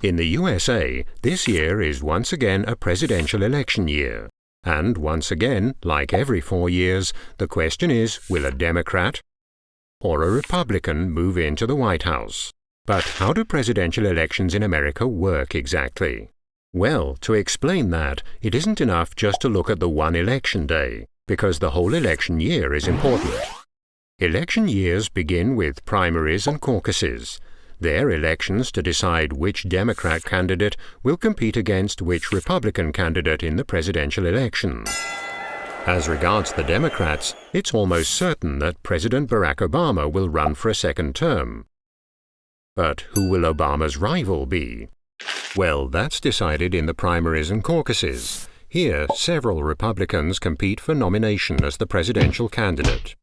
In the USA, this year is once again a presidential election year. And once again, like every 4 years, the question is, will a Democrat or a Republican move into the White House? But how do presidential elections in America work exactly? Well, to explain that, it isn't enough just to look at the one election day, because the whole election year is important. Election years begin with primaries and caucuses. They're elections to decide which Democrat candidate will compete against which Republican candidate in the presidential election. As regards the Democrats, it's almost certain that President Barack Obama will run for a second term. But who will Obama's rival be? Well, that's decided in the primaries and caucuses. Here, several Republicans compete for nomination as the presidential candidate.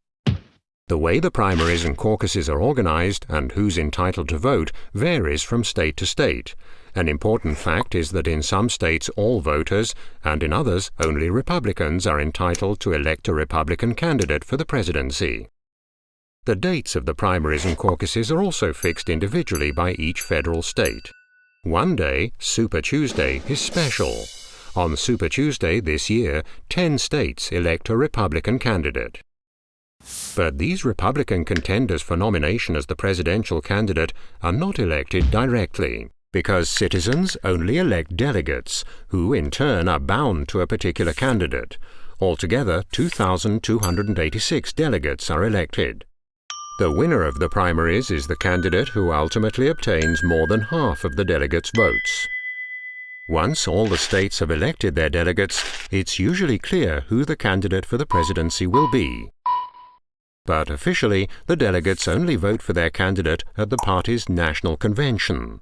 The way the primaries and caucuses are organized and who's entitled to vote varies from state to state. An important fact is that in some states all voters, and in others only Republicans, are entitled to elect a Republican candidate for the presidency. The dates of the primaries and caucuses are also fixed individually by each federal state. One day, Super Tuesday, is special. On Super Tuesday this year, 10 states elect a Republican candidate. But these Republican contenders for nomination as the presidential candidate are not elected directly, because citizens only elect delegates, who in turn are bound to a particular candidate. Altogether, 2,286 delegates are elected. The winner of the primaries is the candidate who ultimately obtains more than half of the delegates' votes. Once all the states have elected their delegates, it's usually clear who the candidate for the presidency will be. But officially, the delegates only vote for their candidate at the party's national convention.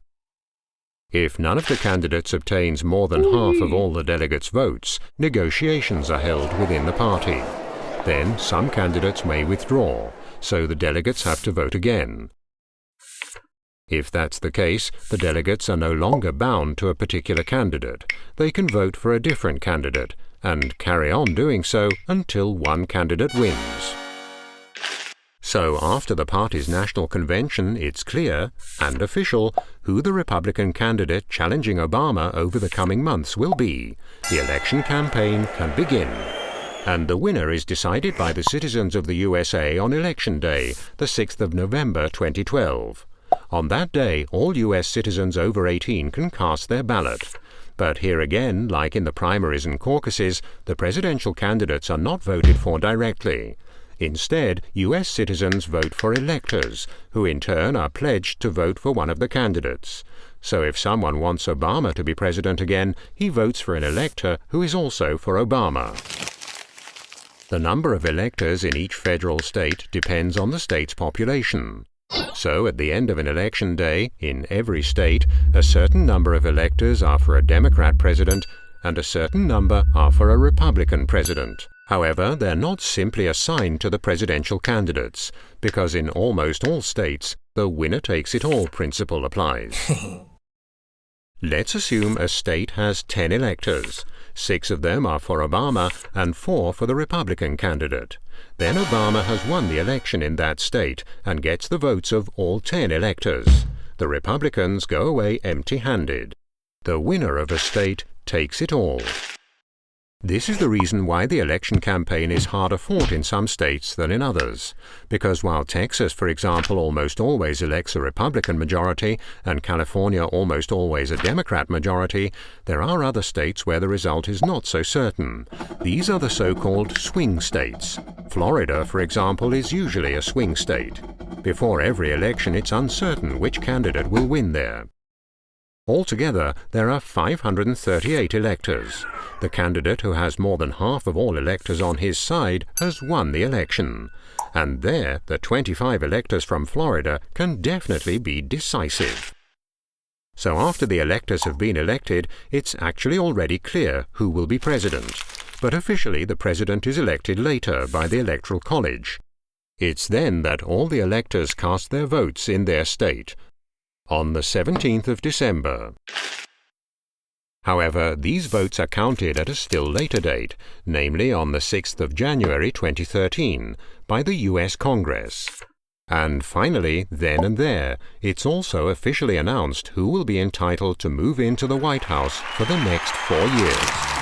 If none of the candidates obtains more than half of all the delegates' votes, negotiations are held within the party. Then some candidates may withdraw, so the delegates have to vote again. If that's the case, the delegates are no longer bound to a particular candidate. They can vote for a different candidate, and carry on doing so until one candidate wins. So after the party's national convention, it's clear, and official, who the Republican candidate challenging Obama over the coming months will be. The election campaign can begin. And the winner is decided by the citizens of the USA on Election Day, the 6th of November 2012. On that day, all U.S. citizens over 18 can cast their ballot. But here again, like in the primaries and caucuses, the presidential candidates are not voted for directly. Instead, U.S. citizens vote for electors, who in turn are pledged to vote for one of the candidates. So if someone wants Obama to be president again, he votes for an elector who is also for Obama. The number of electors in each federal state depends on the state's population. So at the end of an election day, in every state, a certain number of electors are for a Democrat president and a certain number are for a Republican president. However, they're not simply assigned to the presidential candidates, because in almost all states, the winner-takes-it-all principle applies. Let's assume a state has 10 electors. 6 of them are for Obama and 4 for the Republican candidate. Then Obama has won the election in that state and gets the votes of all 10 electors. The Republicans go away empty-handed. The winner of a state takes it all. This is the reason why the election campaign is harder fought in some states than in others, because while Texas, for example, almost always elects a Republican majority and California almost always a Democrat majority, there are other states where the result is not so certain. These are the so-called swing states. Florida, for example, is usually a swing state. Before every election, it's uncertain which candidate will win there. Altogether, there are 538 electors. The candidate who has more than half of all electors on his side has won the election. And there, the 25 electors from Florida can definitely be decisive. So after the electors have been elected, it's actually already clear who will be president. But officially, the president is elected later by the Electoral College. It's then that all the electors cast their votes in their state, on the 17th of December. However, these votes are counted at a still later date, namely on the 6th of January 2013, by the U.S. Congress. And finally, then and there, it's also officially announced who will be entitled to move into the White House for the next 4 years.